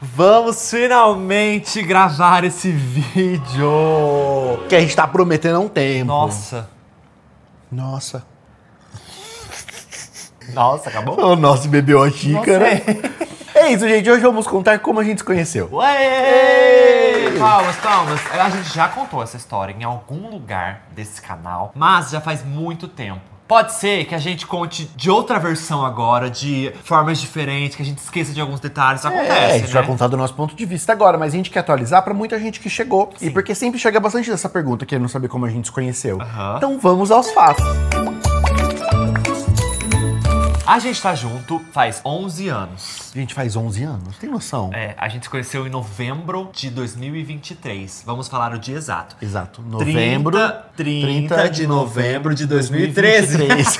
Vamos finalmente gravar esse vídeo! Que a gente tá prometendo há um tempo. Nossa. Nossa. Nossa, acabou? O nosso bebeu a xícara. É isso, gente. Hoje vamos contar como a gente se conheceu. Ué! Palmas, palmas. A gente já contou essa história em algum lugar desse canal, mas já faz muito tempo. Pode ser que a gente conte de outra versão agora, de formas diferentes, que a gente esqueça de alguns detalhes. Acontece, a gente né? vai contar do nosso ponto de vista agora, mas a gente quer atualizar pra muita gente que chegou. Sim. E porque sempre chega bastante dessa pergunta, querendo saber como a gente se conheceu. Aham. Então vamos aos fatos. A gente tá junto faz 11 anos. A gente faz 11 anos, tem noção? É, a gente se conheceu em novembro de 2023. Vamos falar o dia exato. Exato, novembro... 30 de novembro de 2013. 2023.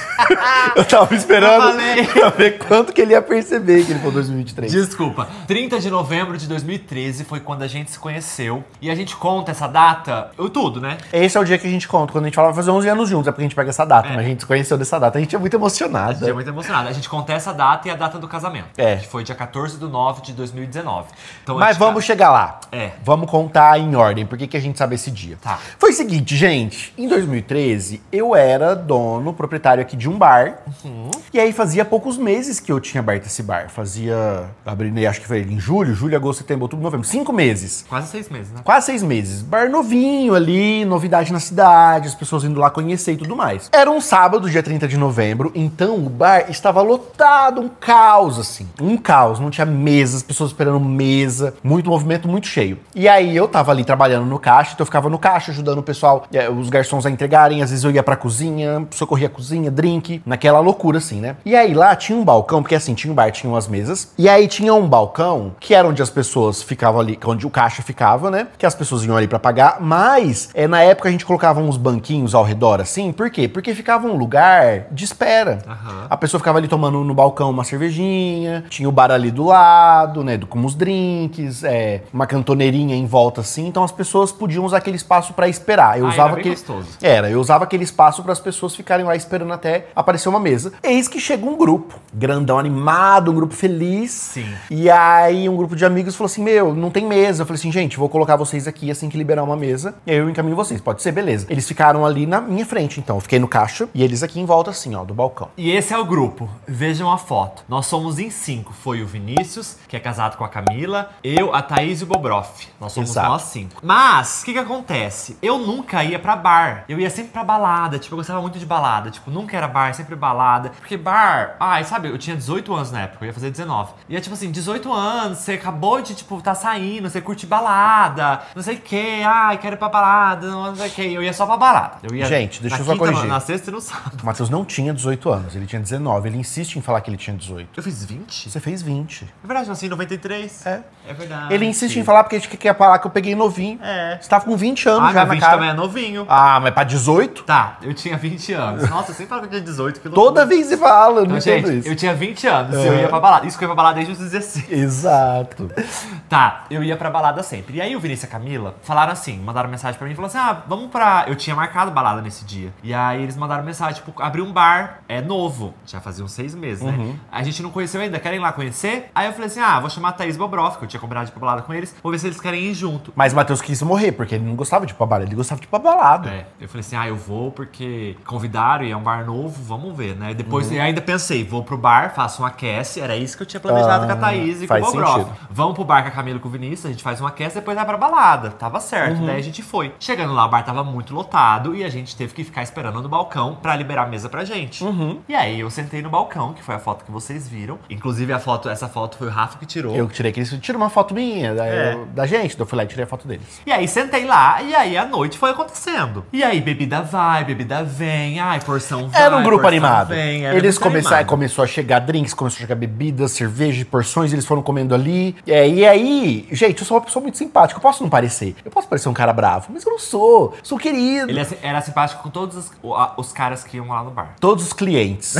Eu tava esperando Eu falei. pra ver quanto que ele ia perceber que ele falou 2023. Desculpa. 30 de novembro de 2013 foi quando a gente se conheceu. E a gente conta essa data, tudo, né? Esse é o dia que a gente conta, quando a gente fala vai fazer 11 anos juntos, é porque a gente pega essa data, mas a gente se conheceu dessa data, a gente é muito emocionado. A gente é muito emocionado. A gente conta essa data e a data do casamento. É. Que foi dia 14/9 de 2019. Então, Mas vamos chegar lá. É. Vamos contar em ordem, por que a gente sabe esse dia. Tá. Foi o seguinte, gente, em 2013, eu era dono, proprietário aqui de um bar. E aí fazia poucos meses que eu tinha aberto esse bar. Abri, acho que foi em julho, agosto, setembro, outubro, novembro. 5 meses. Quase 6 meses, né? Quase 6 meses. Bar novinho ali, novidade na cidade, as pessoas indo lá conhecer e tudo mais. Era um sábado, dia 30 de novembro, então o bar estava lotado, um caos, assim. Um caos, não tinha mesas, pessoas esperando mesa, muito movimento, muito cheio. E aí eu tava ali trabalhando no caixa, então eu ficava no caixa ajudando o pessoal, os garçons a entregarem, às vezes eu ia pra cozinha, socorria a cozinha, drink, naquela loucura assim, né? E aí lá tinha um balcão, porque assim, tinha um bar, tinha umas mesas, e aí tinha um balcão, que era onde as pessoas ficavam ali, onde o caixa ficava, né? Que as pessoas iam ali pra pagar, mas na época a gente colocava uns banquinhos ao redor assim, por quê? Porque ficava um lugar de espera. Aham. A pessoa ficava ali tomando no balcão uma cervejinha, tinha o bar ali do lado, né, com os drinks, uma cantoneirinha em volta assim, então as pessoas podiam usar aquele espaço pra esperar. Eu usava era bem aquele gostoso. eu usava aquele espaço para as pessoas ficarem lá esperando até aparecer uma mesa. Eis que chega um grupo, grandão, animado, um grupo feliz. Sim. E aí um grupo de amigos falou assim, meu, não tem mesa. Eu falei assim, gente, vou colocar vocês aqui assim que liberar uma mesa. E aí eu encaminho vocês, pode ser? Beleza. Eles ficaram ali na minha frente, então. Eu fiquei no caixa e eles aqui em volta assim, ó, do balcão. E esse é o grupo. Vejam a foto. Nós somos em 5. Foi o Vinícius, que é casado com a Camila, eu, a Thaís e o Bobroff. Nós somos Exato. nós 5. Mas, o que acontece? Eu nunca ia pra bar. Eu ia sempre pra balada. Tipo, eu gostava muito de balada. Tipo, nunca era bar, sempre balada. Porque bar... Ai, sabe, eu tinha 18 anos na época. Eu ia fazer 19. E é tipo assim, 18 anos, você acabou de, tipo, tá saindo, você curte balada, não sei o que. Ai, quero ir pra balada, não sei o que. Eu ia só pra balada. Eu ia Gente, deixa na eu só quinta, corrigir. Na sexta e no sábado. O Matheus não tinha 18 anos, ele tinha 19. Ele insiste em falar que ele tinha 18. Eu fiz 20? Você fez 20. É verdade, eu nasci em 93. É. É verdade. Ele insiste em falar porque a gente quer falar que eu peguei novinho. É. Você tava com 20 anos Ah, já meu na 20 cara. também é novinho. Ah, mas pra 18? Tá, eu tinha 20 anos. Nossa, eu sempre falo que eu tinha 18. Que loucura. Toda vez você fala, eu não Então, entendo gente, isso. eu tinha 20 anos, eu ia pra balada. Isso que eu ia pra balada desde os 16. Exato. Tá, eu ia pra balada sempre. E aí o Vinícius e a Camila falaram assim, mandaram mensagem pra mim e falaram assim, vamos pra... Eu tinha marcado balada nesse dia. E aí eles mandaram mensagem, tipo, abrir um bar, novo. Já fazia uns 6 meses, né? A gente não conheceu ainda, querem ir lá conhecer? Aí eu falei assim, vou chamar a Thaís Bobroff, que eu tinha combinado de ir pra balada com eles. Vou ver se eles querem ir junto. Mas o Matheus quis morrer, porque ele não gostava de ir pra balada, ele gostava de ir pra balada. Eu falei assim, eu vou porque convidaram e é um bar novo, vamos ver, né? Depois eu ainda pensei, vou pro bar, faço um aquece, era isso que eu tinha planejado com a Thaís e com o faz Bobroff. sentido. Vamos pro bar com a Camila e com o Vinícius, a gente faz um aquece, depois vai pra balada. Tava certo, daí a gente foi. Chegando lá, o bar tava muito lotado e a gente teve que ficar esperando no balcão pra liberar a mesa pra gente. E aí eu sentei no balcão, que foi a foto que vocês viram. Inclusive essa foto foi o Rafa que tirou. Eu tirei que eles tiraram uma foto minha, da gente, então eu fui lá e tirei a foto deles. E aí sentei lá, e aí a noite foi acontecendo. E aí bebida vai, bebida vem, porção vai, Era um grupo porção animado. vem, era Eles muito começaram, animado. começou a chegar drinks, começou a chegar bebidas, cerveja, porções, eles foram comendo ali. E aí, gente, eu sou uma pessoa muito simpática, eu posso não parecer. Eu posso parecer um cara bravo, mas eu não sou. Sou querido. Ele era simpático com todos os caras que iam lá no bar. Todos os clientes.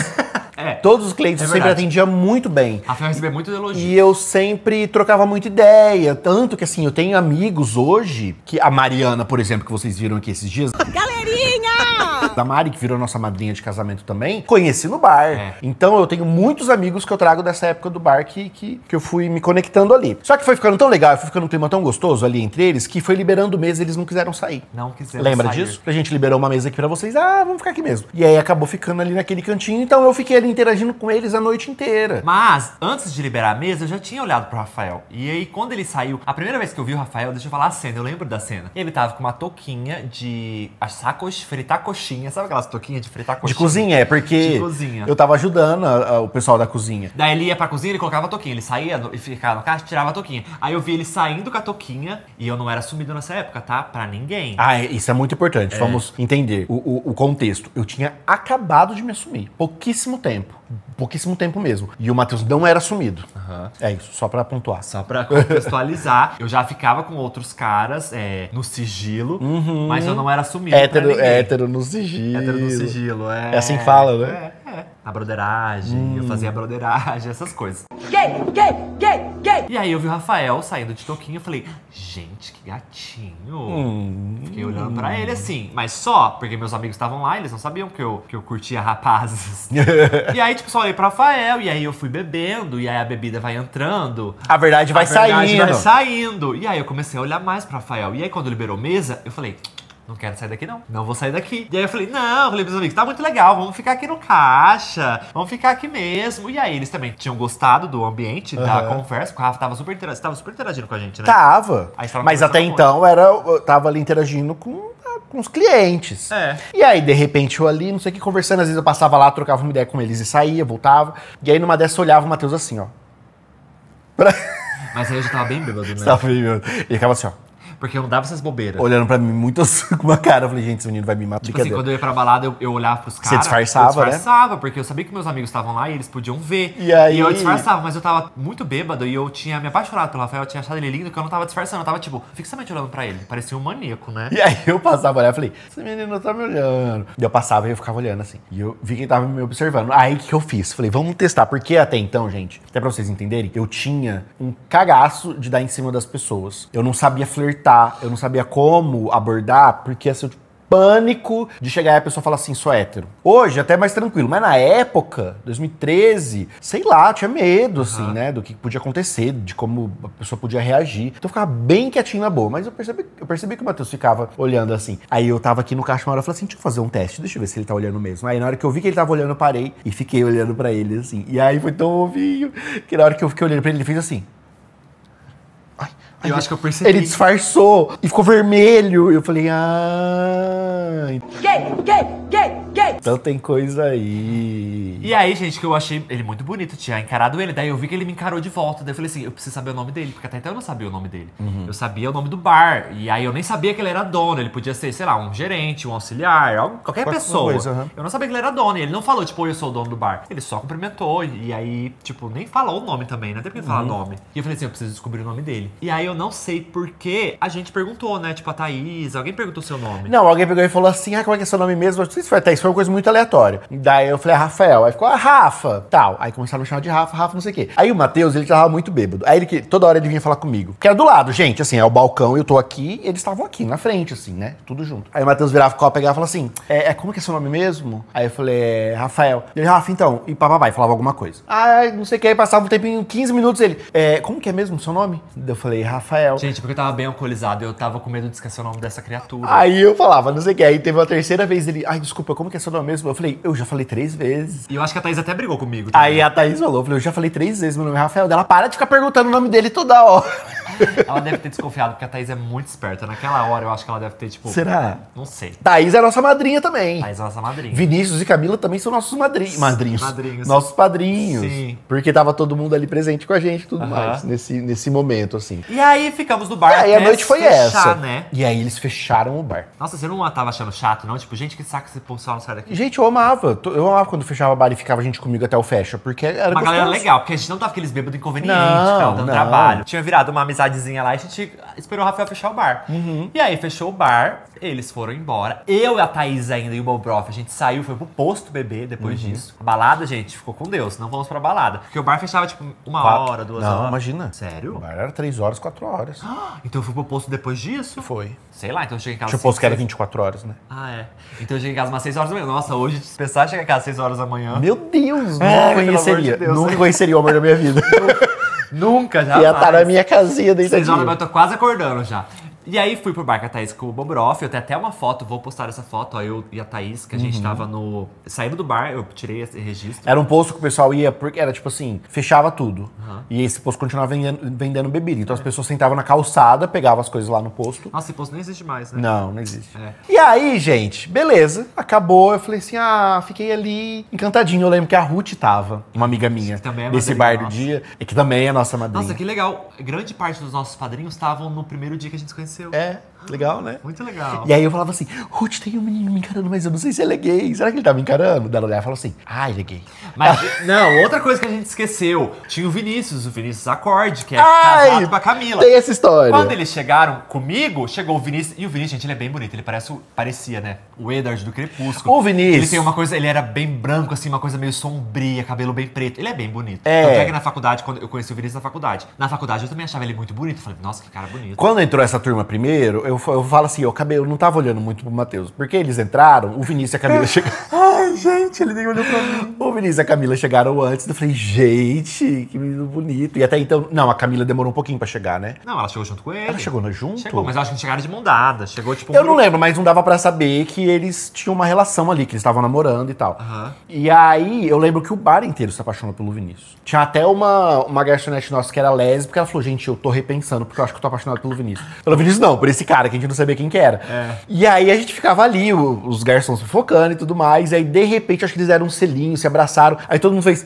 É. Todos os clientes É eu sempre verdade. atendia muito bem. A Rafael recebeu muito elogio. E eu sempre trocava muita ideia. Tanto que, assim, eu tenho amigos hoje, que a Mariana, por exemplo, que vocês viram aqui esses dias. Galerinha! Da Mari, que virou nossa madrinha de casamento também, conheci no bar. Então eu tenho muitos amigos que eu trago dessa época do bar que eu fui me conectando ali. Só que foi ficando tão legal, foi ficando um clima tão gostoso ali entre eles, que foi liberando mesa e eles não quiseram sair. Não quiseram Lembra sair. disso? A gente liberou uma mesa aqui pra vocês, vamos ficar aqui mesmo. E aí acabou ficando ali naquele cantinho, então eu fiquei ali interagindo com eles a noite inteira. Mas, antes de liberar a mesa, eu já tinha olhado pro Rafael. E aí, quando ele saiu, a primeira vez que eu vi o Rafael, deixa eu falar a cena, eu lembro da cena. Ele tava com uma touquinha de assar fritar coxinha. Sabe aquelas touquinhas de fritar coxinha? De cozinha, porque de cozinha. Eu tava ajudando o pessoal da cozinha. Daí ele ia pra cozinha, ele colocava a touquinha. Ele saía e ficava no caixa, tirava a touquinha. Aí eu vi ele saindo com a touquinha, e eu não era assumido nessa época, tá? Pra ninguém. Isso é muito importante. Vamos entender o contexto. Eu tinha acabado de me assumir. Pouquíssimo tempo. Pouquíssimo tempo mesmo. E o Matheus não era assumido. É isso, só pra pontuar. Só pra contextualizar, eu já ficava com outros caras no sigilo, mas eu não era assumido pra ninguém. Hétero no sigilo. Hétero no sigilo, É assim que fala, né? Na broderagem, eu fazia broderagem, essas coisas. Gay! E aí eu vi o Rafael saindo de touquinha, eu falei, gente, que gatinho. Fiquei olhando pra ele assim, mas só porque meus amigos estavam lá, eles não sabiam que eu curtia rapazes. E aí, tipo, só olhei pro Rafael, e aí eu fui bebendo, e aí a bebida vai entrando. A verdade vai saindo. E aí eu comecei a olhar mais pro Rafael. E aí quando liberou mesa, eu falei, não quero sair daqui, não. Não vou sair daqui. E aí eu falei, não, eu falei pros amigos, tá muito legal, vamos ficar aqui no caixa, vamos ficar aqui mesmo. E aí eles também tinham gostado do ambiente, da conversa, porque o Rafa tava super interagindo com a gente, né? Tava. Mas até então eu tava ali interagindo com os clientes. E aí, de repente, eu ali, não sei o que, conversando, às vezes eu passava lá, trocava uma ideia com eles e saía, voltava. E aí, numa dessas, eu olhava o Matheus assim, ó. Mas aí eu já tava bem bêbado, né? Tava bem bêbado. Ele ficava assim, ó. Porque eu não dava essas bobeiras. Olhando pra mim muito assim, com uma cara. Eu falei, gente, esse menino vai me matar. Tipo assim, quando eu ia pra balada, eu olhava pros caras. Você disfarçava, eu disfarçava, porque eu sabia que meus amigos estavam lá e eles podiam ver. E aí... eu disfarçava, mas eu tava muito bêbado e eu tinha me apaixonado pelo Rafael, eu tinha achado ele lindo, que eu não tava disfarçando. Eu tava, tipo, fixamente olhando pra ele. Parecia um maníaco, né? E aí eu passava olhar e falei, esse menino tá me olhando. E eu passava e eu ficava olhando assim. E eu vi que ele tava me observando. Aí o que eu fiz? Falei, vamos testar. Porque até então, gente, até pra vocês entenderem, eu tinha um cagaço de dar em cima das pessoas. Eu não sabia flertar, eu não sabia como abordar, porque assim, pânico de chegar e a pessoa falar assim, sou hétero. Hoje até mais tranquilo, mas na época, 2013, sei lá, eu tinha medo, assim, né, do que podia acontecer, de como a pessoa podia reagir. Então eu ficava bem quietinho na boa, mas eu percebi que o Matheus ficava olhando assim. Aí eu tava aqui no caixa uma hora e falei assim, deixa eu fazer um teste, deixa eu ver se ele tá olhando mesmo. Aí na hora que eu vi que ele tava olhando, eu parei e fiquei olhando pra ele, assim. E aí foi tão ovinho, que na hora que eu fiquei olhando pra ele, ele fez assim. Eu acho que eu percebi. Ele disfarçou e ficou vermelho. Eu falei, Gay! então tem coisa aí. E aí, gente, que eu achei ele muito bonito, tinha encarado ele. Daí eu vi que ele me encarou de volta. Daí eu falei assim, eu preciso saber o nome dele. Porque até então eu não sabia o nome dele. Eu sabia o nome do bar. E aí eu nem sabia que ele era dono. Ele podia ser, sei lá, um gerente, um auxiliar, qualquer pessoa. Coisa, Eu não sabia que ele era dono. E ele não falou, tipo, eu sou o dono do bar. Ele só cumprimentou. E aí, tipo, nem falou o nome também, né? Até porque ele fala nome. E eu falei assim, eu preciso descobrir o nome dele. E aí eu não sei porque a gente perguntou, né? Tipo, a Thaís, alguém perguntou seu nome. Não, alguém pegou e falou assim, como é que é seu nome mesmo? Eu não sei se foi a Thaís, foi uma coisa muito aleatória. Daí eu falei, Rafael. Aí ficou, Rafa, tal. Aí começaram a me chamar de Rafa, não sei o quê. Aí o Matheus, ele tava muito bêbado. Aí toda hora ele vinha falar comigo. Que era do lado, gente, assim, é o balcão, eu tô aqui, eles estavam aqui, na frente, assim, né? Tudo junto. Aí o Matheus virava, pegava e falava assim, como que é seu nome mesmo? Aí eu falei, Rafael. Ele, Rafa, então, e papai, falava alguma coisa. Não sei o que, aí passava um tempinho, 15 minutos, ele, como que é mesmo o seu nome? Eu falei, Rafael. Gente, porque eu tava bem alcoolizado, eu tava com medo de esquecer o nome dessa criatura. Aí eu falava, não sei o que, aí teve uma terceira vez, ele, desculpa, como que é seu nome mesmo? Eu falei, eu já falei 3 vezes. E eu acho que a Thaís até brigou comigo também. Aí a Thaís falou, eu falei, eu já falei 3 vezes, meu nome é Rafael. Ela para de ficar perguntando o nome dele toda hora. Ela deve ter desconfiado, porque a Thaís é muito esperta. Naquela hora eu acho que ela deve ter, tipo... Será? Não sei. Thaís é nossa madrinha também. Thaís é nossa madrinha. Vinícius e Camila também são nossos madrinhos. Nossos padrinhos. Sim. Porque tava todo mundo ali presente com a gente e tudo mais, nesse momento, assim. E aí ficamos no bar E aí até a noite foi fechar, essa. né? E aí eles fecharam o bar. Nossa, você não tava achando chato, não? Tipo, gente, que saco esse pessoal não sai daqui. Gente, eu amava. Eu amava quando fechava o bar e ficava gente comigo até o fecha, porque era uma gostoso. galera legal, porque a gente não tava aqueles bêbados inconvenientes, Não, ficava dando não. trabalho. Tinha virado uma amizade amizades lá e a gente esperou o Rafael fechar o bar. E aí fechou o bar, eles foram embora. Eu e a Thaís ainda e o Bobroff, a gente saiu, foi pro posto beber depois disso. A balada, gente, ficou com Deus, não vamos pra balada. Porque o bar fechava tipo 1 hora, 2 horas. Não, imagina. Sério? O bar era 3 horas, 4 horas. Então eu fui pro posto depois disso? Foi. Sei lá, então eu cheguei em casa. Tinha o posto que era 24 horas, né? Ah, é. Então eu cheguei em casa umas 6 horas da manhã. Nossa, hoje, se pensar em chegar em casa às 6 horas da manhã. Meu Deus, É, não conheceria. pelo amor de Deus. Nunca conheceria o amor da minha vida. Nunca, já. Ia estar na minha casinha desde 6 horas da manhã, dia. eu tô quase acordando já. E aí fui pro bar com a Thaís com o Bobroff, eu tenho até uma foto, vou postar essa foto, ó, eu e a Thaís, que a gente tava no... Saindo do bar, eu tirei esse registro. Era um posto que o pessoal ia, porque era tipo assim, fechava tudo. E esse posto continuava vendendo bebida. Então as pessoas sentavam na calçada, pegavam as coisas lá no posto. Nossa, esse posto nem existe mais, né? Não existe. É. E aí, gente, beleza, acabou. Eu falei assim, fiquei ali encantadinho. Eu lembro que a Ruth tava, uma amiga minha, também é nesse madrinha bar do nossa. dia, e que também é nossa madrinha. Nossa, que legal. Grande parte dos nossos padrinhos estavam no primeiro dia que a gente se conheceu. É, legal, né? Muito legal. E aí eu falava assim, Ruth, tem um menino me encarando, mas eu não sei se ele é gay. Será que ele tá me encarando? Daí ela olhava e falou assim, ele é gay. Mas, não, outra coisa que a gente esqueceu. Tinha o Vinícius Acorde, que é Ai, casado com a Camila. Tem essa história. Quando eles chegaram comigo, chegou o Vinícius. E o Vinícius, gente, ele é bem bonito. Ele parecia, né? O Edward do Crepúsculo. O Vinícius. Ele tem uma coisa, ele era bem branco, assim, uma coisa meio sombria, cabelo bem preto. Ele é bem bonito. É. Tanto é que na faculdade, quando eu conheci o Vinícius na faculdade. Na faculdade eu também achava ele muito bonito. Falei, nossa, que cara bonito. Quando entrou essa turma primeiro, eu falo assim, eu não tava olhando muito pro Matheus. Porque eles entraram, o Vinícius e a Camila chegaram. Ai, gente, ele nem olhou pra mim. O Vinícius e a Camila chegaram antes. Eu falei, gente, que menino bonito. E até então, não, a Camila demorou um pouquinho pra chegar, né? Não, ela chegou junto com ele. Ela chegou junto? Chegou, mas eu acho que chegaram de mão dada. Chegou tipo um Eu não grupo. lembro, mas não dava pra saber que eles tinham uma relação ali, que eles estavam namorando e tal. Aham. E aí, eu lembro que o bar inteiro se apaixonou pelo Vinícius. Tinha até uma garçonete nossa que era lésbica, ela falou, gente, eu tô repensando, porque eu acho que eu tô apaixonado pelo Vinícius. Pelo Vinícius não, por esse cara, que a gente não sabia quem que era. É. E aí a gente ficava ali, os garçons fofocando e tudo mais, e aí de repente, acho que eles deram um selinho, se abraçaram, aí todo mundo fez,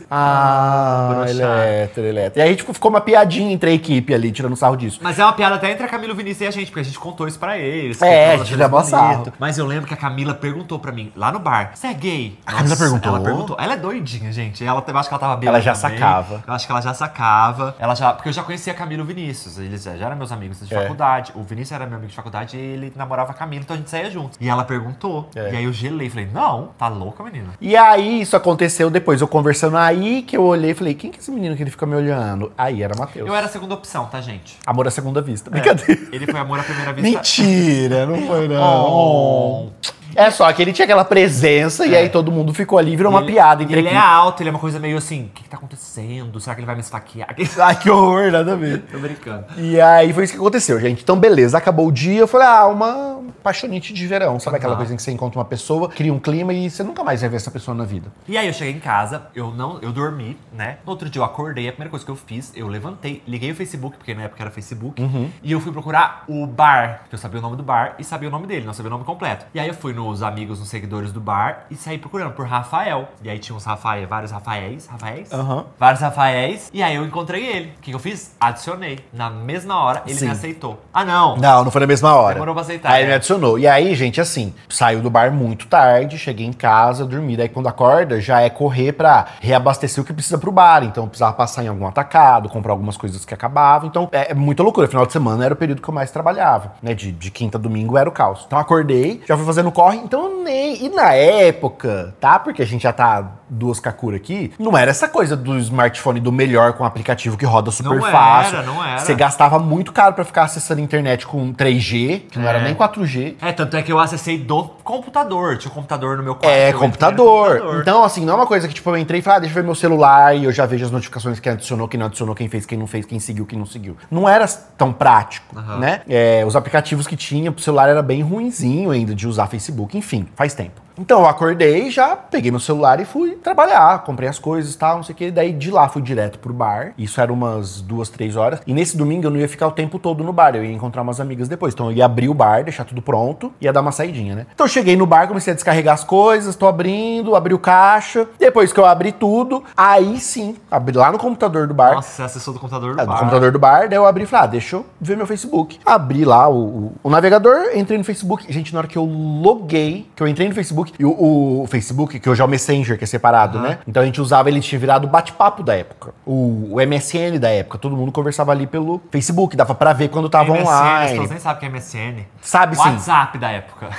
ele é hétero, ele é hétero. E aí, tipo, ficou uma piadinha entre a equipe ali, tirando sarro disso. Mas é uma piada até entre a Camila, o Vinícius e a gente, porque a gente contou isso pra eles. É, que a gente levou sarro. Mas eu lembro que a Camila perguntou pra mim, lá no bar, você é gay? A Camila perguntou? Ela perguntou. Ela é doidinha, gente. Eu acho que ela tava bêbada Ela já também. sacava. Eu acho que ela já sacava. Porque eu já conhecia a Camila e o Vinícius. Eles já eram meus amigos de faculdade. O Vinícius era meu amigo de faculdade e ele namorava a Camila, então a gente saía junto. E ela perguntou. E aí eu gelei. Falei, não, tá louca, menina? E aí, isso aconteceu depois, eu conversando aí, que eu olhei e falei, quem que é esse menino que ele fica me olhando? Aí era Matheus. Eu era a segunda opção, tá, gente? Amor à segunda vista. Brincadeira. Ele foi amor à primeira vista. Mentira, não foi não. Oh. É só que ele tinha aquela presença e aí todo mundo ficou ali, virou uma Ele- piada e entre ele é equipe. alto, ele é uma coisa meio assim, o que tá acontecendo? Será que ele vai me esfaquear? Ai, que horror, nada a ver. Tô brincando. E aí foi isso que aconteceu, gente. Então, beleza, acabou o dia. Eu falei, uma paixonite de verão. Sabe aquela coisa em que você encontra uma pessoa, cria um clima e você nunca mais vai ver essa pessoa na vida. E aí eu cheguei em casa, eu dormi, né? No outro dia eu acordei, a primeira coisa que eu fiz, eu levantei, liguei o Facebook, porque na época era Facebook, e eu fui procurar o bar, que eu sabia o nome do bar e sabia o nome dele, não sabia o nome completo. E aí eu fui nos amigos, nos seguidores do bar e saí procurando por Rafael. E aí tinha uns vários Rafaéis, Aham. vários Rafaéis, e aí eu encontrei ele. O que eu fiz? Adicionei. Na mesma hora, ele Sim. me aceitou. Ah, não! Não foi na mesma hora. Demorou pra aceitar, Aí é. me adicionou. E aí, gente, assim, saiu do bar muito tarde, cheguei em casa, dormi. Daí quando acorda, já é correr pra reabastecer o que precisa pro bar. Então eu precisava passar em algum atacado, comprar algumas coisas que acabavam. Então é muita loucura. Final de semana era o período que eu mais trabalhava, né? De quinta a domingo era o caos. Então acordei, já fui fazendo corre. Então eu nem... E na época, tá? Porque a gente já tá duas Kakura aqui, não era essa coisa do smartphone do melhor com aplicativo que roda super Não fácil. era, não era. Você gastava muito caro pra ficar acessando a internet com 3G, que não era nem 4G. É, tanto é que eu acessei do computador. Tinha um computador no meu quarto. É, eu computador. entrei no computador. Então, assim, não é uma coisa que, tipo, eu entrei e falei, deixa eu ver meu celular e eu já vejo as notificações, quem adicionou, quem não adicionou, quem fez, quem não fez, quem seguiu, quem não seguiu. Não era tão prático, né? Os aplicativos que tinha pro celular era bem ruinzinho ainda de usar Facebook, enfim, faz tempo. Então eu acordei, já peguei meu celular e fui trabalhar, comprei as coisas e tal, não sei o que. Daí de lá fui direto pro bar. Isso era umas 2, 3 horas. E nesse domingo eu não ia ficar o tempo todo no bar, eu ia encontrar umas amigas depois. Então eu ia abrir o bar, deixar tudo pronto, ia dar uma saidinha, né? Então eu cheguei no bar, comecei a descarregar as coisas, tô abrindo, abri o caixa. Depois que eu abri tudo, aí sim, abri lá no computador do bar. Nossa, você acessou do computador do Do bar. computador do bar, daí eu abri e falei, deixa eu ver meu Facebook. Abri lá o navegador, entrei no Facebook. Gente, na hora que eu loguei, que eu entrei no Facebook, Facebook. E o Facebook, que hoje é o Messenger, que é separado, né? Então a gente usava, ele tinha virado o bate-papo da época. O MSN da época, todo mundo conversava ali pelo Facebook, dava pra ver quando tava MSN, online. as pessoas nem sabem o que é MSN. Sabe sim. WhatsApp da época.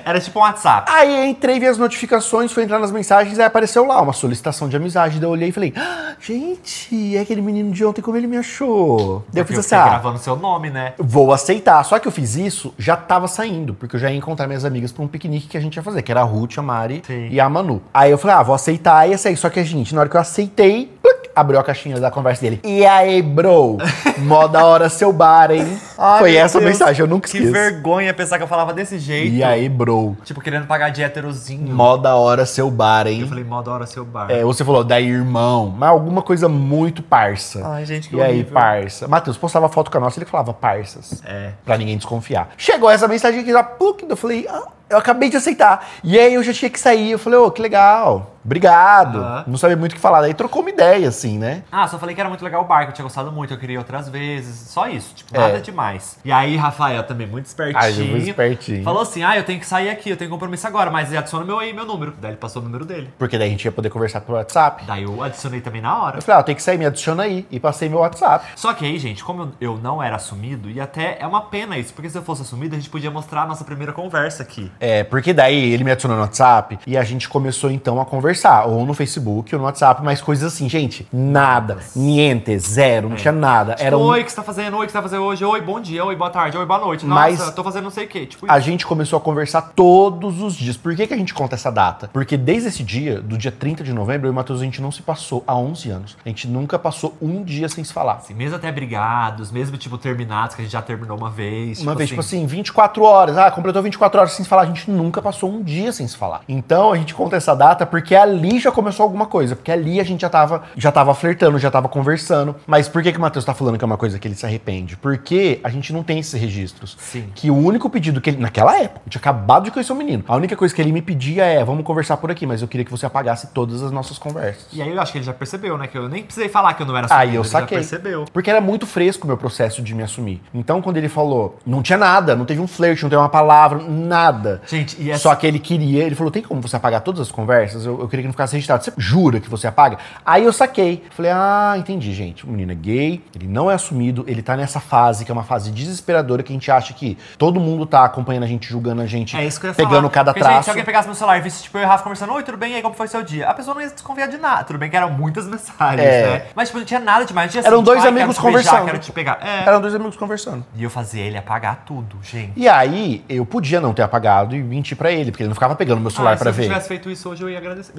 Era tipo um WhatsApp. Aí entrei, vi as notificações, fui entrar nas mensagens, aí apareceu lá uma solicitação de amizade. Daí eu olhei e falei, gente, é aquele menino de ontem, como ele me achou? Daí eu fiz assim, gravando seu nome, né? vou aceitar. Só que eu fiz isso, já tava saindo, porque eu já ia encontrar minhas amigas pra um piquenique que a gente ia fazer, que era a Ruth, a Mari e a Manu. Aí eu falei, vou aceitar e ia sair. Só que a gente, na hora que eu aceitei, abriu a caixinha da conversa dele. E aí, bro? Mó da hora seu bar, hein? Foi essa a mensagem, eu nunca esqueço. Que vergonha pensar que eu falava desse jeito. E aí, bro? Tipo, querendo pagar de héterozinho. Mó da hora seu bar, hein? Eu falei, mó da hora seu bar. Você falou, daí, irmão. Mas alguma coisa muito parça. Ai, gente, que E aí, horrível. parça? Matheus postava foto com a nossa, ele falava parças. É. Pra ninguém desconfiar. Chegou essa mensagem aqui, já, eu falei, eu acabei de aceitar. E aí eu já tinha que sair. Eu falei, que legal. Obrigado. Não sabia muito o que falar. Daí trocou uma ideia, assim, né? Só falei que era muito legal o bar, que eu tinha gostado muito, eu queria ir outras vezes. Só isso, tipo, nada demais. E aí, Rafael também, muito espertinho. Muito espertinho. Falou assim, eu tenho que sair aqui, eu tenho compromisso agora, mas adiciona meu número. Daí ele passou o número dele. Porque daí a gente ia poder conversar pelo WhatsApp. Daí eu adicionei também na hora. Eu falei, tem que sair, me adiciona aí. E passei meu WhatsApp. Só que aí, gente, como eu não era assumido, e até é uma pena isso, porque se eu fosse assumido, a gente podia mostrar a nossa primeira conversa aqui. Porque daí ele me adicionou no WhatsApp e a gente começou então a conversar. Ou no Facebook, ou no WhatsApp, mas coisas assim, gente, nada. Niente, zero, não tinha nada. Tipo, Era oi, o que você tá fazendo? Oi, o que você tá fazendo hoje? Oi, bom dia, oi, boa tarde, oi, boa noite. Nossa, Mas tô fazendo não sei o quê. Tipo a isso. gente começou a conversar todos os dias. Por que a gente conta essa data? Porque desde esse dia, do dia 30 de novembro, eu e o Matheus, a gente não se passou há 11 anos. A gente nunca passou um dia sem se falar. Assim, mesmo até brigados, mesmo tipo terminados, que a gente já terminou uma vez. Uma vez, tipo assim, 24 horas. Completou 24 horas sem se falar. A gente nunca passou um dia sem se falar. Então, a gente conta essa data porque ali já começou alguma coisa. Porque ali a gente já tava flertando, já tava conversando. Mas por que o Matheus tá falando que é uma coisa que ele se arrepende? Porque a gente não tem esses registros. Sim. Que o único pedido que ele... Naquela época, eu tinha acabado de conhecer o menino. A única coisa que ele me pedia vamos conversar por aqui, mas eu queria que você apagasse todas as nossas conversas. E aí eu acho que ele já percebeu, né? Que eu nem precisei falar que eu não era assumido. Aí eu saquei. Ele já percebeu. Porque era muito fresco o meu processo de me assumir. Então, quando ele falou, não tinha nada, não teve um flerte, não teve uma palavra, nada. Gente, e essa... Só que ele falou, tem como você apagar todas as conversas? Eu queria que não ficasse registrado. Você jura que você apaga? Aí eu saquei. Falei, entendi, gente. O menino é gay, ele não é assumido, ele tá nessa fase, que é uma fase desesperadora, que a gente acha que todo mundo tá acompanhando a gente, julgando a gente, É isso que eu ia pegando falar. cada Porque, traço. gente, se alguém pegasse meu celular e visse, tipo, eu e o Rafa conversando, oi, tudo bem? E aí, como foi seu dia? A pessoa não ia desconfiar de nada. Tudo bem que eram muitas mensagens, né? Mas, tipo, não tinha nada demais. Não tinha Eram assim, dois tipo, amigos quero te beijar, conversando. quero te pegar. Eram dois amigos conversando. E eu fazia ele apagar tudo, gente. E aí, eu podia não ter apagado e mentir pra ele, porque ele não ficava pegando meu celular pra Se ver. eu tivesse feito isso hoje, eu ia agradecer.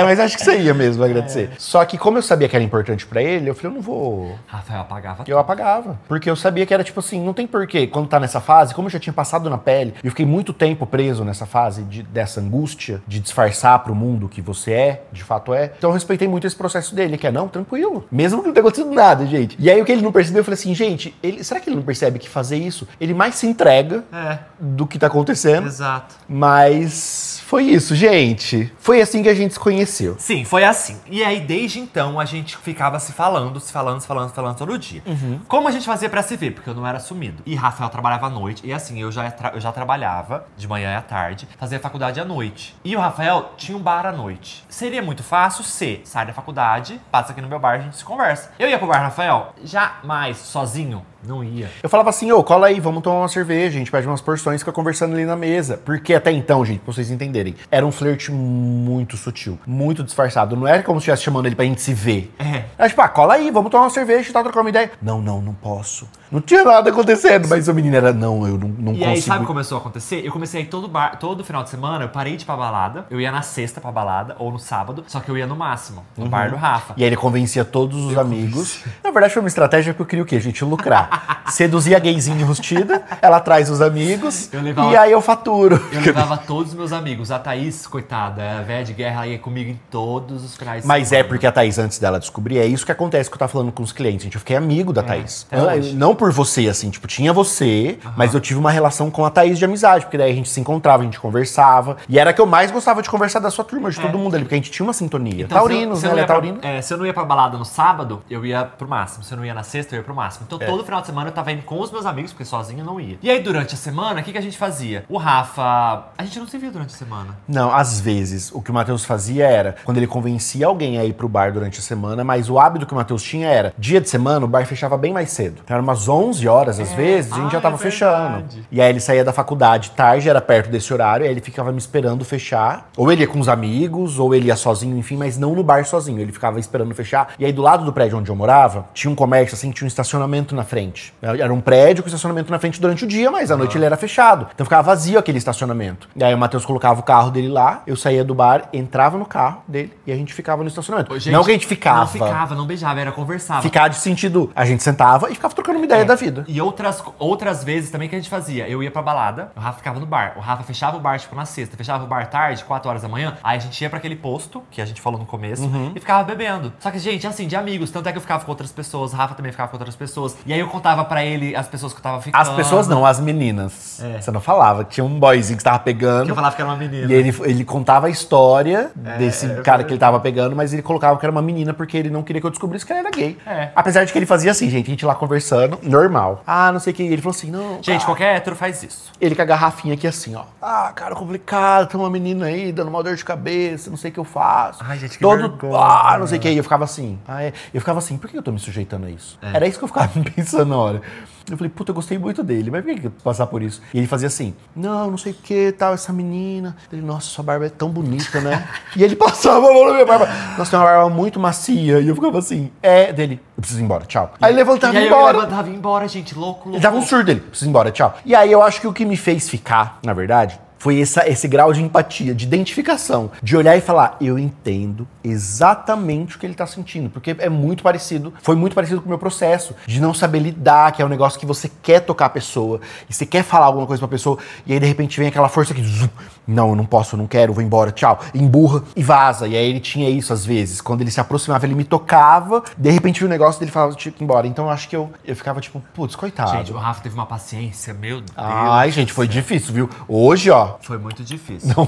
Mas acho que você ia mesmo agradecer. Só que como eu sabia que era importante pra ele, eu falei, eu não vou... Rafael apagava Eu apagava. Porque eu sabia que era tipo assim, não tem porquê. Quando tá nessa fase, como eu já tinha passado na pele, eu fiquei muito tempo preso nessa fase dessa angústia, de disfarçar pro mundo que você de fato é. Então eu respeitei muito esse processo dele, que não, tranquilo. Mesmo que não tenha acontecido nada, gente. E aí o que ele não percebeu, eu falei assim, gente, será que ele não percebe que fazer isso, ele mais se entrega do que tá acontecendo? Exato. Mas foi isso, gente. Foi assim que a gente se conheceu. Sim, foi assim. E aí, desde então, a gente ficava se falando todo dia. Como a gente fazia pra se ver? Porque eu não era assumido. E Rafael trabalhava à noite. E assim, eu já trabalhava de manhã e à tarde, fazia faculdade à noite. E o Rafael tinha um bar à noite. Seria muito fácil se sai da faculdade, passa aqui no meu bar e a gente se conversa. Eu ia pro bar, Rafael, jamais sozinho. Não ia. Eu falava assim, cola aí, vamos tomar uma cerveja, a gente pede umas porções, fica conversando ali na mesa. Porque até então, gente, pra vocês entenderem, era um flerte muito sutil, muito disfarçado. Não era como se estivesse chamando ele pra gente se ver. Era tipo, cola aí, vamos tomar uma cerveja e tal, trocar uma ideia. Não posso. Não tinha nada acontecendo, mas o menino era, eu não consigo. E aí, sabe o que começou a acontecer? Eu comecei a ir todo final de semana, eu parei de ir pra balada, eu ia na sexta pra balada, ou no sábado, só que eu ia no máximo, no bar do Rafa. E aí ele convencia todos os amigos. Na verdade foi uma estratégia que eu queria o quê, gente? Lucrar. Seduzir a gayzinha enrustida, ela traz os amigos, e aí eu faturo. Eu levava todos os meus amigos. A Thaís, coitada, a véia de Guerra, ela ia comigo em todos os finais de Mas semana. é porque a Thaís, antes dela descobrir, é isso que acontece que eu tava falando com os clientes, gente. Eu fiquei amigo da Thaís. até hoje. Não por você, assim, tipo, tinha você, mas eu tive uma relação com a Thaís de amizade, porque daí a gente se encontrava, a gente conversava. E era que eu mais gostava de conversar da sua turma, de todo mundo ali, porque a gente tinha uma sintonia. Então, Taurinos, se eu né? não Ela ia é taurino. se eu não ia pra balada no sábado, eu ia pro máximo. Se eu não ia na sexta, eu ia pro máximo. Então, É. todo final de semana eu tava indo com os meus amigos, porque sozinho eu não ia. E aí, durante a semana, o que a gente fazia? O Rafa... A gente não se via durante a semana. Não, às vezes, o que o Matheus fazia era, quando ele convencia alguém a ir pro bar durante a semana, mas o hábito que o Matheus tinha era, dia de semana, o bar fechava bem mais cedo. Então, era umas 11 horas, às vezes, a gente já tava fechando. verdade. E aí ele saía da faculdade tarde, era perto desse horário, aí ele ficava me esperando fechar. Ou ele ia com os amigos, ou ele ia sozinho, enfim, mas não no bar sozinho. Ele ficava esperando fechar. E aí, do lado do prédio onde eu morava, tinha um comércio, assim, tinha um estacionamento na frente. Era um prédio com estacionamento na frente durante o dia, mas à noite ele era fechado. Então ficava vazio aquele estacionamento. E aí o Matheus colocava o carro dele lá, eu saía do bar, entrava no carro dele e a gente ficava no estacionamento. Ô, gente, não que a gente ficava. Não ficava, não beijava, era conversava. Ficar de sentido, a gente sentava e ficava trocando uma ideia da vida. E outras vezes também que a gente fazia. Eu ia pra balada, o Rafa ficava no bar. O Rafa fechava o bar, tipo, na sexta. Fechava o bar tarde, 4 horas da manhã. Aí a gente ia pra aquele posto, que a gente falou no começo, e ficava bebendo. Só que, gente, assim, de amigos. Tanto é que eu ficava com outras pessoas, o Rafa também ficava com outras pessoas. E aí eu contava pra ele as pessoas que eu tava ficando. As pessoas não, as meninas. É. Você não falava, que tinha um boyzinho que você tava pegando. Que eu falava que era uma menina. E ele contava a história desse cara que ele tava pegando, mas ele colocava que era uma menina porque ele não queria que eu descobrisse que ele era gay. É. Apesar de que ele fazia assim, gente, a gente lá conversando, normal. Ah, não sei o que. Ele falou assim, não. Gente, cara. qualquer hétero faz isso. Ele com a garrafinha aqui assim, ó. Ah, cara, complicado, tem uma menina aí dando uma dor de cabeça, não sei o que eu faço. Ai, gente, que Todo, vergonha. ah, não sei o que. E eu ficava assim. Ah, é. Eu ficava assim, por que eu tô me sujeitando a isso? Era isso que eu ficava pensando na hora. Eu falei, puta, eu gostei muito dele, mas por que eu passar por isso? E ele fazia assim, não sei o que, tal, essa menina. Ele, nossa, sua barba é tão bonita, né? E ele passava a mão na minha barba. Nossa, tem uma barba muito macia. E eu ficava assim, dele, eu preciso ir embora, tchau. Aí ele levantava E e aí ia embora. eu levantava e ia embora, gente, louco. Ele dava um surdo dele, preciso ir embora, tchau. E aí eu acho que o que me fez ficar, na verdade, foi esse grau de empatia, de identificação, de olhar e falar, eu entendo exatamente o que ele tá sentindo, porque é muito parecido, foi muito parecido com o meu processo, de não saber lidar, que é um negócio que você quer tocar a pessoa, e você quer falar alguma coisa pra pessoa, e aí de repente vem aquela força que, não, eu não posso, eu não quero, vou embora, tchau, emburra e vaza. E aí ele tinha isso às vezes, quando ele se aproximava, ele me tocava, de repente viu o negócio dele falava, tinha que ir embora. Então eu acho que eu ficava tipo, putz, coitado. Gente, o Rafa teve uma paciência, meu Deus. Ai, gente, foi difícil, viu? Hoje, ó, Foi muito difícil. não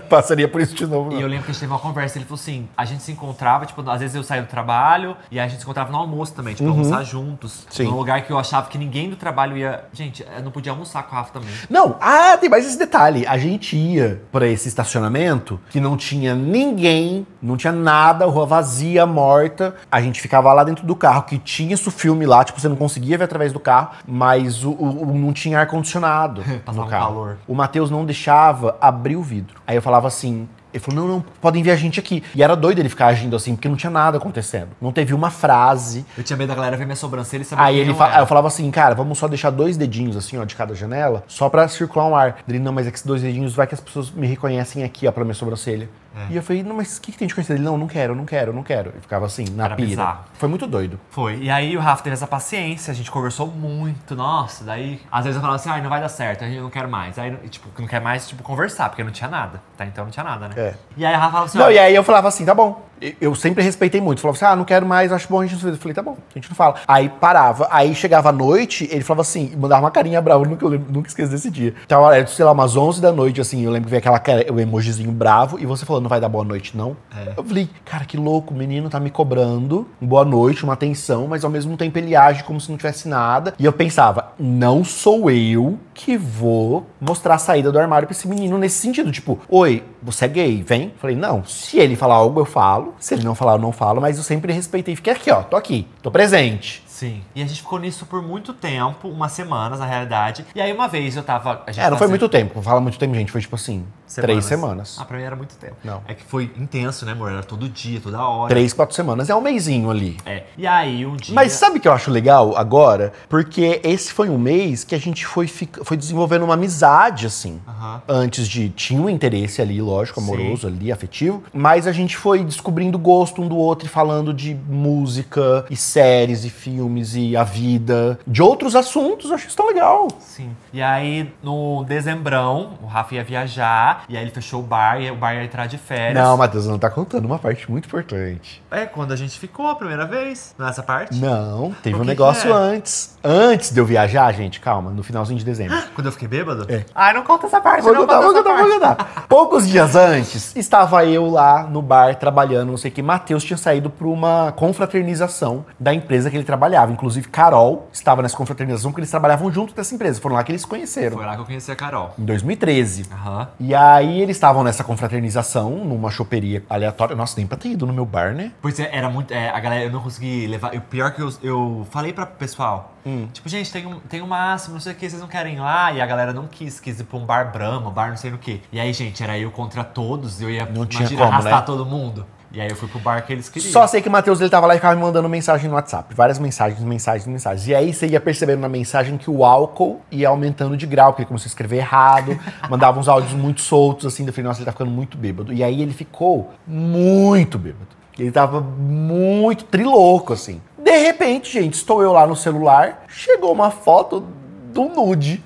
passaria por isso de novo, E não. eu lembro que a gente teve uma conversa, ele falou assim, a gente se encontrava, tipo, às vezes eu saía do trabalho, e aí a gente se encontrava no almoço também, tipo, almoçar juntos. Sim. Num lugar que eu achava que ninguém do trabalho ia... Gente, eu não podia almoçar com o Rafa também. Não, tem mais esse detalhe. A gente ia pra esse estacionamento que não tinha ninguém, não tinha nada, rua vazia, morta. A gente ficava lá dentro do carro, que tinha isso filme lá, tipo, você não conseguia ver através do carro, mas não tinha ar-condicionado Passava no um carro. calor. O Matheus não deixava abrir o vidro. Aí eu falava assim... Ele falou, não, podem ver a gente aqui. E era doido ele ficar agindo assim, porque não tinha nada acontecendo. Não teve uma frase. Eu tinha medo da galera ver minha sobrancelha e saber Aí quem ele eu era. aí eu falava assim, cara, vamos só deixar 2 dedinhos assim, ó, de cada janela, só pra circular um ar. Ele, não, mas é que esses 2 dedinhos vai que as pessoas me reconhecem aqui, ó, pela minha sobrancelha. E eu falei, não, mas o que tem de conhecer? Ele, não quero. Ele ficava assim, na Era pira. bizarro. Foi muito doido. Foi. E aí o Rafa teve essa paciência, a gente conversou muito, nossa, daí... Às vezes eu falava assim, não vai dar certo, a gente não quer mais. Aí, tipo, não quer mais, tipo, conversar, porque não tinha nada, tá? Então não tinha nada, né? É. E aí a Rafa falava assim, Não, olha, e aí eu falava assim, tá bom. Eu sempre respeitei muito. Falava assim, não quero mais, acho bom a gente não se ver. Eu falei, tá bom, a gente não fala. Aí parava. Aí chegava a noite, ele falava assim, mandava uma carinha brava, nunca esqueço desse dia. Então, era, sei lá, umas 11 da noite, assim, eu lembro que veio aquela cara, o emojizinho bravo, e você falou, não vai dar boa noite, não? Eu falei, cara, que louco, o menino tá me cobrando boa noite, uma atenção, mas ao mesmo tempo ele age como se não tivesse nada. E eu pensava, não sou eu que vou mostrar a saída do armário pra esse menino nesse sentido. Tipo, oi, você é gay, vem? Falei, não, se ele falar algo, eu falo. Se ele não falar, eu não falo, mas eu sempre respeitei. Fiquei aqui, ó, tô aqui, tô presente. sim. E a gente ficou nisso por muito tempo, umas semanas, na realidade. E aí uma vez eu tava... a gente Não foi fazia- muito tempo. Fala muito tempo, gente. Foi tipo assim, 3 semanas. Ah, pra mim era muito tempo. Não. É que foi intenso, né, amor? Era todo dia, toda hora. 3, 4 semanas. É um mesinho ali. É. E aí um dia... Mas sabe o que eu acho legal agora? Porque esse foi um mês que a gente foi desenvolvendo uma amizade, assim. Aham. Antes de... Tinha um interesse ali, lógico, Sim. amoroso ali, afetivo. Mas a gente foi descobrindo gosto um do outro e falando de música e séries e filmes filmes e a vida, de outros assuntos, eu acho isso tão legal. Sim. E aí, no dezembrão, o Rafa ia viajar, e aí ele fechou o bar, e o bar ia entrar de férias. Não, Matheus, não tá contando uma parte muito importante. É, quando a gente ficou a primeira vez, nessa parte. Não, teve O um que negócio que é? antes. Antes de eu viajar, gente, calma, no finalzinho de dezembro. Quando eu fiquei bêbado? É. Ai, não conta essa parte, Vou não contar, conta vou essa contar, parte. vou contar. Poucos dias antes, estava eu lá no bar trabalhando, não sei o que. Matheus tinha saído para uma confraternização da empresa que ele trabalhava. Inclusive, Carol estava nessa confraternização porque eles trabalhavam junto dessa empresa. Foram lá que eles se conheceram. Foi lá que eu conheci a Carol. Em 2013. Aham. E aí eles estavam nessa confraternização, numa choperia aleatória. Nossa, nem pra ter ido no meu bar, né? Pois é, era muito. A galera, eu não consegui levar. O pior que eu falei pra pessoal. Tipo, gente, tem um máximo, não sei o que, vocês não querem ir lá. E a galera não quis ir pra um bar Brahma, bar não sei no que. E aí, gente, era eu contra todos, eu ia Não tinha imagina, como, arrastar né? todo mundo. E aí eu fui pro bar que eles queriam. Só sei que o Matheus, ele tava lá e ficava me mandando mensagem no WhatsApp. Várias mensagens. E aí você ia percebendo na mensagem que o álcool ia aumentando de grau, porque ele começou a escrever errado, mandava uns áudios muito soltos, assim. Eu falei, nossa, ele tá ficando muito bêbado. E aí ele ficou muito bêbado. Ele tava muito trilouco, assim. De repente, gente, estou eu lá no celular, chegou uma foto do nude.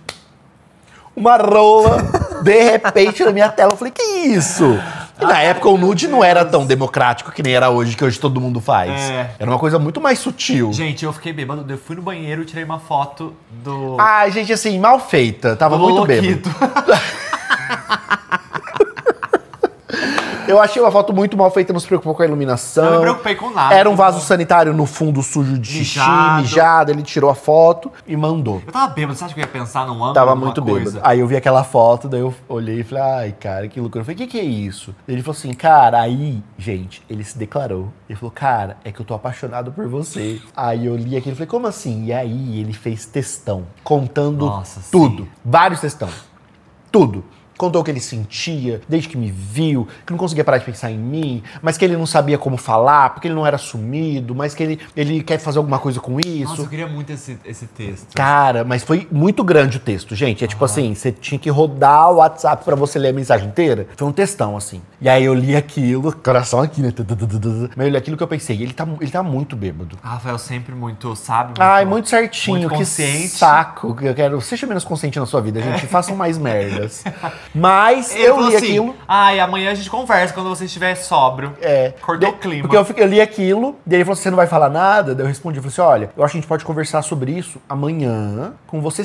Uma rola, de repente, na minha tela. Eu falei, que isso? E na época o nude não era tão democrático que nem era hoje, que hoje todo mundo faz. É. Era uma coisa muito mais sutil. Gente, eu fiquei bêbado, eu fui no banheiro e tirei uma foto do. Ai, gente, assim, mal feita. Tava do muito Loloquito. bêbado. Eu achei uma foto muito mal feita, não se preocupou com a iluminação. Eu não me preocupei com nada. Era um vaso sanitário no fundo sujo de xixi, Mijado. mijado. Ele tirou a foto e mandou. Eu tava bêbado, você acha que eu ia pensar num ângulo? Tava alguma muito coisa? bêbado. Aí eu vi aquela foto, daí eu olhei e falei, ai, cara, que loucura. Eu falei, o que é isso? Ele falou assim, cara, aí, gente, ele se declarou. Ele falou, cara, é que eu tô apaixonado por você. Aí eu li aquilo e falei, como assim? E aí ele fez textão, contando Nossa, tudo. sim. Vários textão. Tudo. Contou o que ele sentia, desde que me viu, que não conseguia parar de pensar em mim, mas que ele não sabia como falar, porque ele não era assumido, mas que ele quer fazer alguma coisa com isso. Nossa, eu queria muito esse texto. Cara, mas foi muito grande o texto, gente. É tipo assim, você tinha que rodar o WhatsApp pra você ler a mensagem inteira. Foi um textão, assim. E aí eu li aquilo, coração aqui, né? Mas eu li aquilo que eu pensei, ele tá muito bêbado. Rafael sempre muito, sabe? Ai, muito certinho, muito que consciente. saco. Eu quero. Seja menos consciente na sua vida, gente. Façam mais merdas. Mas Ele eu falou li assim, aquilo. ai, amanhã a gente conversa quando você estiver sóbrio. É. Cortou o clima. Porque eu li aquilo, daí ele falou assim, você não vai falar nada? Daí eu respondi, eu falei assim, olha, eu acho que a gente pode conversar sobre isso amanhã com você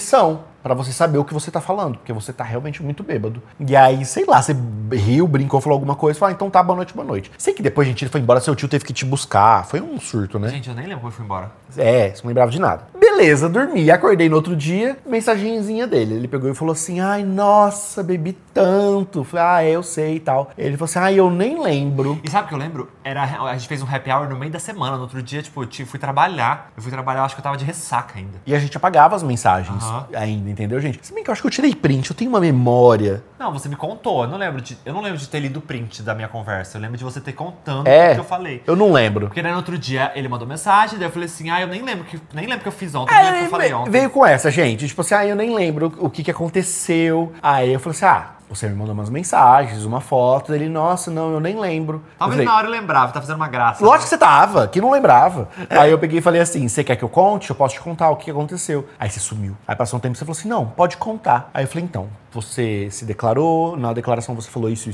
pra você saber o que você tá falando, porque você tá realmente muito bêbado. E aí, sei lá, você riu, brincou, falou alguma coisa, falou, ah, então tá, boa noite, boa noite. Sei que depois, gente, ele foi embora, seu tio teve que te buscar, foi um surto, né? Gente, eu nem lembro como eu fui embora. É, você não lembrava de nada. Beleza, dormi, acordei no outro dia, mensagenzinha dele. Ele pegou e falou assim, ai, nossa, bebi tanto. Falei, ah, eu sei e tal. Ele falou assim, ai, eu nem lembro. E sabe o que eu lembro? A gente fez um happy hour no meio da semana. No outro dia, tipo, fui trabalhar. Eu fui trabalhar, acho que eu tava de ressaca ainda. E a gente apagava as mensagens Aham. ainda, entendeu, gente? Se bem que eu acho que eu tirei print, eu tenho uma memória. Não, você me contou. Eu não lembro de ter lido o print da minha conversa. Eu lembro de você ter contando o que eu falei. Eu não lembro. Porque daí no outro dia ele mandou mensagem, daí eu falei assim, ah, eu nem lembro que eu fiz ontem, nem lembro que eu falei ontem. Veio com essa, gente. Tipo assim, eu nem lembro o que aconteceu. Aí eu falei assim, você me mandou umas mensagens, uma foto. Ele, nossa, não, eu nem lembro. Talvez eu falei, na hora eu lembrava, tá fazendo uma graça. lógico que você tava, que não lembrava. Aí eu peguei e falei assim, você quer que eu conte? Eu posso te contar o que aconteceu. Aí você sumiu. Aí passou um tempo e você falou assim, não, pode contar. Aí eu falei, então, você se declarou, na declaração você falou isso.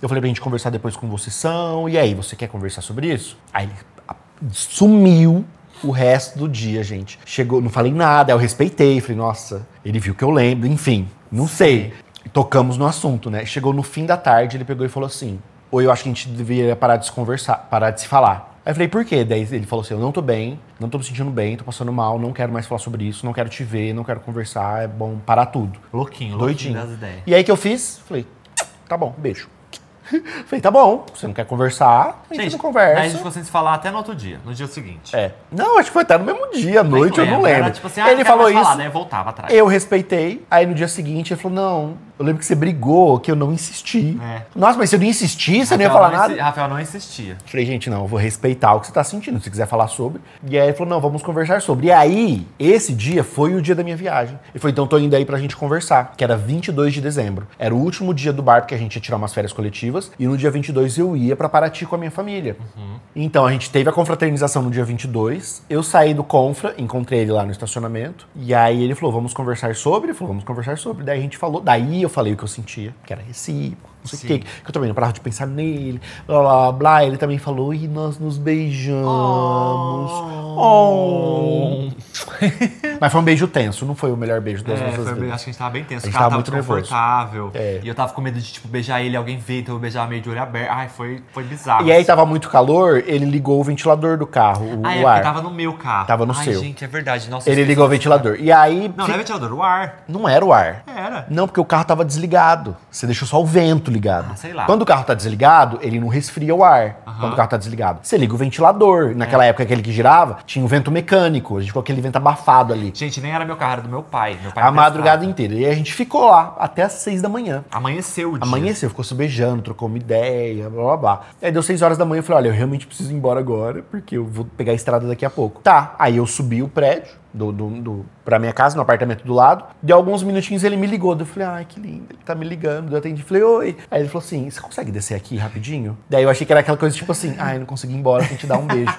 Eu falei pra gente conversar depois com vocês são. E aí, você quer conversar sobre isso? Aí ele sumiu o resto do dia, gente. Chegou, não falei nada, eu respeitei. Falei, nossa, ele viu que eu lembro, enfim, não sei. Tocamos no assunto, né? Chegou no fim da tarde, ele pegou e falou assim, ou eu acho que a gente deveria parar de se conversar, parar de se falar. Aí eu falei, por quê? Daí ele falou assim, eu não tô bem, não tô me sentindo bem, tô passando mal, não quero mais falar sobre isso, não quero te ver, não quero conversar, é bom parar tudo. Louquinho Doidinho. das ideias. E aí que eu fiz? Falei, tá bom, beijo. Falei, tá bom, você não quer conversar, a gente não conversa. Aí a gente ficou sem se falar até no outro dia, no dia seguinte. É. Não, acho que foi até no mesmo dia, à noite, eu não lembro. Era tipo assim, ele não quero falou mais isso, falar, daí eu voltava atrás. eu respeitei, aí no dia seguinte ele falou, não, eu lembro que você brigou, que eu não insisti. É. Nossa, mas se eu não insistir, você não ia falar nada? Rafael não insistia. Falei, gente, não, eu vou respeitar o que você tá sentindo, se quiser falar sobre. E aí ele falou, não, vamos conversar sobre. E aí, esse dia foi o dia da minha viagem. Ele falou, então tô indo aí pra gente conversar, que era 22 de dezembro. Era o último dia do bar, porque a gente ia tirar umas férias coletivas. comemorativas. E no dia 22 eu ia pra Paraty com a minha família. Então a gente teve a confraternização no dia 22. Eu saí do Confra, encontrei ele lá no estacionamento. E aí ele falou, vamos conversar sobre? Ele falou, vamos conversar sobre. Daí a gente falou, daí eu falei o que eu sentia, que era recíproco. Não sei o que eu também não parava de pensar nele, blá, blá, blá. Ele também falou, e nós nos beijamos. Mas foi um beijo tenso, não foi o melhor beijo das nossas vidas. Acho que a gente tava bem tenso, a gente o cara tava muito desconfortável. nervoso. E eu tava com medo de, tipo, beijar ele, alguém ver, então eu beijava meio de olho aberto. Ai, foi bizarro. E aí tava muito calor, ele ligou o ventilador do carro, o ar. Tava no meu carro. Tava no seu. Ai, gente, é verdade. Nossa, ele ligou o ventilador. E aí... Não, não é ventilador, o ar. Não era o ar. Era. Não, porque o carro tava desligado. Você deixou só o vento ligado. Ah, sei lá. Quando o carro tá desligado, ele não resfria o ar. Quando o carro tá desligado. Você liga o ventilador. Naquela época, aquele que girava, tinha um vento mecânico. A gente ficou aquele vento abafado ali. Gente, nem era meu carro, era do meu pai. Meu pai A madrugada inteira. E a gente ficou lá até as 6 da manhã. Amanheceu o dia. Amanheceu, ficou se beijando, trocou uma ideia, blá blá blá. Aí deu 6 horas da manhã, eu falei, olha, eu realmente preciso ir embora agora, porque eu vou pegar a estrada daqui a pouco. Tá, aí eu subi o prédio pra minha casa, no apartamento do lado. De alguns minutinhos ele me ligou. Eu falei, ai, que lindo, ele tá me ligando. Eu atendi, falei, oi. Aí ele falou assim, você consegue descer aqui rapidinho? Daí eu achei que era aquela coisa tipo assim, ai, não consegui ir embora sem te dar um beijo.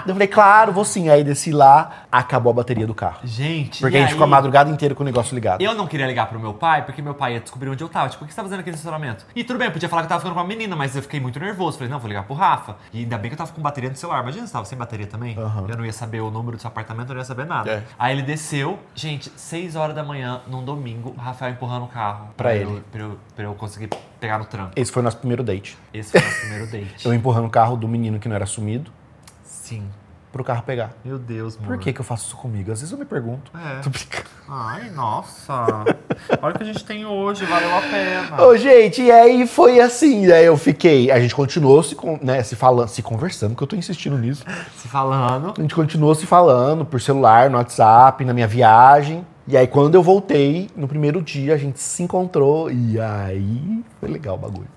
Eu falei, claro, vou sim. Aí desci lá, acabou a bateria do carro. Gente, porque a gente ficou a madrugada inteira com o negócio ligado. Eu não queria ligar pro meu pai, porque meu pai ia descobrir onde eu tava. Tipo, o que você tá fazendo aqui nesse estacionamento? E tudo bem, eu podia falar que eu tava ficando com uma menina, mas eu fiquei muito nervoso. Falei, não, vou ligar pro Rafa. E ainda bem que eu tava com bateria no celular. Imagina se tava sem bateria também. Eu não ia saber o número do seu apartamento, eu não ia saber nada. Aí ele desceu. Gente, 6 horas da manhã, num domingo, o Rafael empurrando o carro. Pra ele. Pra eu conseguir pegar no tranco. Esse foi o nosso primeiro date. Esse foi o nosso primeiro date. Eu empurrando o carro do menino que não era assumido. Sim. Pro carro pegar. Meu Deus, mano. Por que eu faço isso comigo? Às vezes eu me pergunto. Tô brincando. Ai, nossa. Olha o que a gente tem hoje, valeu a pena. Ô, gente, e aí foi assim, né? Eu fiquei... A gente continuou se conversando, porque eu tô insistindo nisso. Se falando. A gente continuou se falando por celular, no WhatsApp, na minha viagem. E aí, quando eu voltei, no primeiro dia, a gente se encontrou. E aí, foi legal o bagulho.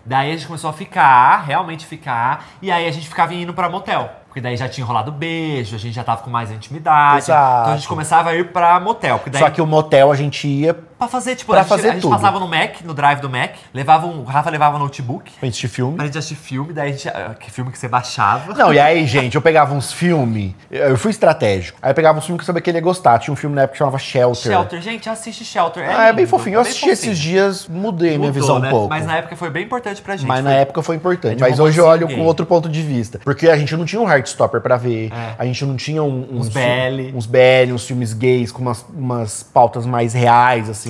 Daí a gente começou a ficar, realmente ficar. E aí a gente ficava indo pra motel. Porque daí já tinha rolado beijo, a gente já tava com mais intimidade. Exato. Então a gente começava a ir pra motel. Daí... Só que o motel a gente ia... Pra fazer, tipo, pra a gente tudo. passava no Mac, no drive do Mac. O Rafa levava notebook. Pra gente assistir filme. Pra gente assistir filme. Daí a gente... Que filme que você baixava. Não, e aí, gente, eu pegava uns filmes... Eu fui estratégico. Aí eu pegava uns filmes que eu sabia que ele ia gostar. Tinha um filme na época que chamava Shelter. Shelter, gente, assiste Shelter. É bem fofinho. Eu assisti esses dias, mudei minha visão um pouco. Mas na época foi bem importante pra gente. Mas na época foi importante. Mas hoje eu olho com outro ponto de vista. Porque a gente não tinha um Heartstopper pra ver. A gente não tinha uns BL, uns filmes gays com umas pautas mais reais, assim.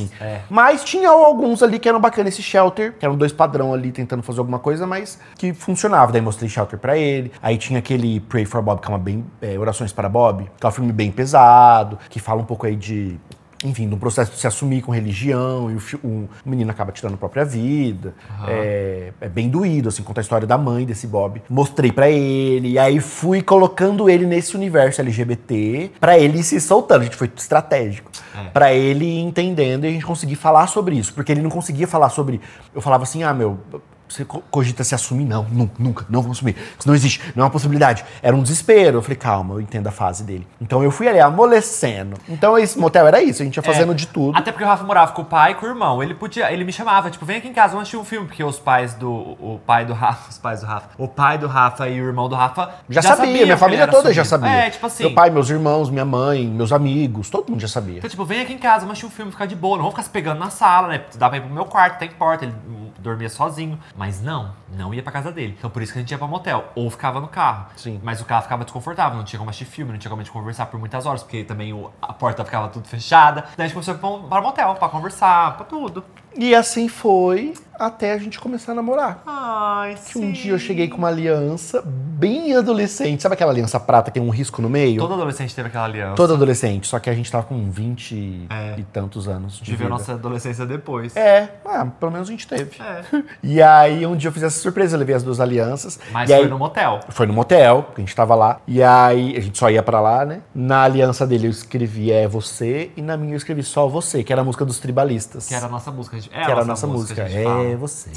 Mas tinha alguns ali que eram bacanas. Esse Shelter, que eram 2 padrão ali tentando fazer alguma coisa, mas que funcionava. Daí mostrei Shelter pra ele. Aí tinha aquele Pray for Bob, que é uma Orações para Bob, que é um filme bem pesado, que fala um pouco aí de... Enfim, do processo de se assumir com religião, e o menino acaba tirando a própria vida. É bem doído, assim, conta a história da mãe desse Bob. Mostrei pra ele, e aí fui colocando ele nesse universo LGBT, pra ele se soltando. A gente foi estratégico. Pra ele entendendo e a gente conseguir falar sobre isso. Porque ele não conseguia falar sobre... Eu falava assim, você cogita se assumir? Não, nunca, não vou assumir. Isso não existe, não é uma possibilidade. Era um desespero. Eu falei, calma, eu entendo a fase dele. Então eu fui ali amolecendo. Então esse motel era isso, a gente ia fazendo de tudo. Até porque o Rafa morava com o pai e com o irmão. Ele me chamava, tipo, vem aqui em casa, vamos assistir um filme. Porque o pai do Rafa e o irmão do Rafa já sabia, minha família toda já sabia. Tipo assim. Meu pai, meus irmãos, minha mãe, meus amigos, todo mundo já sabia. Então, tipo, vem aqui em casa, vamos assistir um filme, ficar de boa. Não vamos ficar se pegando na sala, né? Dá pra ir pro meu quarto, tem porta, ele dormia sozinho. Mas não ia pra casa dele. Então por isso que a gente ia pra motel. Ou ficava no carro. Sim. Mas o carro ficava desconfortável, não tinha como assistir filme, não tinha como a gente conversar por muitas horas, porque também a porta ficava tudo fechada. Daí a gente começou a ir pra motel, pra conversar, pra tudo. E assim foi até a gente começar a namorar. Ai, sim. Um dia eu cheguei com uma aliança bem adolescente. Sabe aquela aliança prata que tem um risco no meio? Todo adolescente teve aquela aliança. Todo adolescente, só que a gente tava com 20 e tantos anos de Viveu vida. nossa adolescência depois. Pelo menos a gente teve. E aí um dia eu fiz essa surpresa, eu levei as 2 alianças. Mas foi no motel. Foi no motel, porque a gente tava lá. E aí a gente só ia pra lá, né? Na aliança dele eu escrevi você e na minha eu escrevi só você, que era a música dos tribalistas. Que era a nossa música. Que era a nossa música. É você.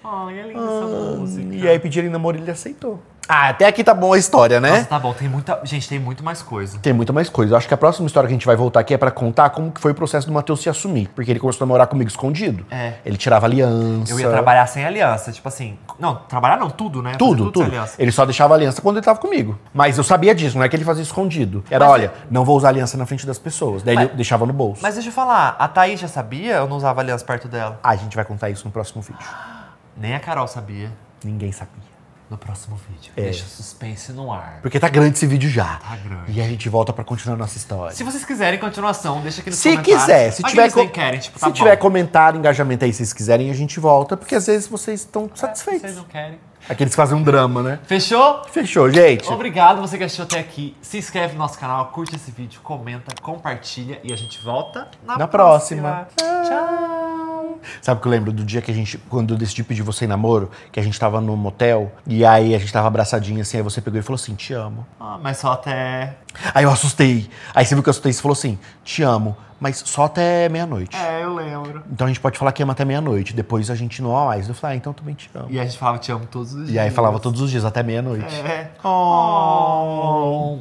Ai, é linda essa música. E aí pedi ele em namoro e ele aceitou. Ah, até aqui tá bom a história, né? Nossa, tá bom. Tem muita... Gente, tem muito mais coisa. Tem muita mais coisa. Eu acho que a próxima história que a gente vai voltar aqui é pra contar como que foi o processo do Matheus se assumir. Porque ele começou a namorar comigo escondido. É. Ele tirava aliança. Eu ia trabalhar sem aliança, tipo assim... Não, trabalhar não, tudo, né? Tudo, Fazer tudo. sem aliança. Ele só deixava aliança quando ele tava comigo. Mas eu sabia disso, não é que ele fazia escondido. Era, olha, não vou usar aliança na frente das pessoas. Daí ele deixava no bolso. Mas deixa eu falar, a Thaís já sabia ou não usava aliança perto dela? A gente vai contar isso no próximo vídeo. Nem a Carol sabia. Ninguém sabia. No próximo vídeo. Deixa o suspense no ar. Porque tá grande esse vídeo já. Tá grande. E a gente volta pra continuar a nossa história. Se vocês quiserem continuação, deixa aqui nos Se comentários. quiser, se Mas tiver, eles nem querem, tipo, tá se bom. tiver comentário, engajamento aí, se vocês quiserem, a gente volta, porque às vezes vocês estão satisfeitos. Vocês não querem. Aqueles que fazem um drama, né? Fechou? Fechou, gente. Obrigado você que assistiu até aqui. Se inscreve no nosso canal, curte esse vídeo, comenta, compartilha e a gente volta Na próxima. Tchau. Sabe o que eu lembro do dia que a gente, quando eu decidi pedir você em namoro, que a gente tava no motel, e aí a gente tava abraçadinho assim, aí você pegou e falou assim, te amo. Ah, mas só até... Aí eu assustei. Aí você viu que eu assustei e você falou assim, te amo, mas só até meia-noite. É, eu lembro. Então a gente pode falar que ama até meia-noite, depois a gente não ama mais. Eu falei, então eu também te amo. E a gente falava te amo todos os dias. E aí falava todos os dias, até meia-noite. É. Oh.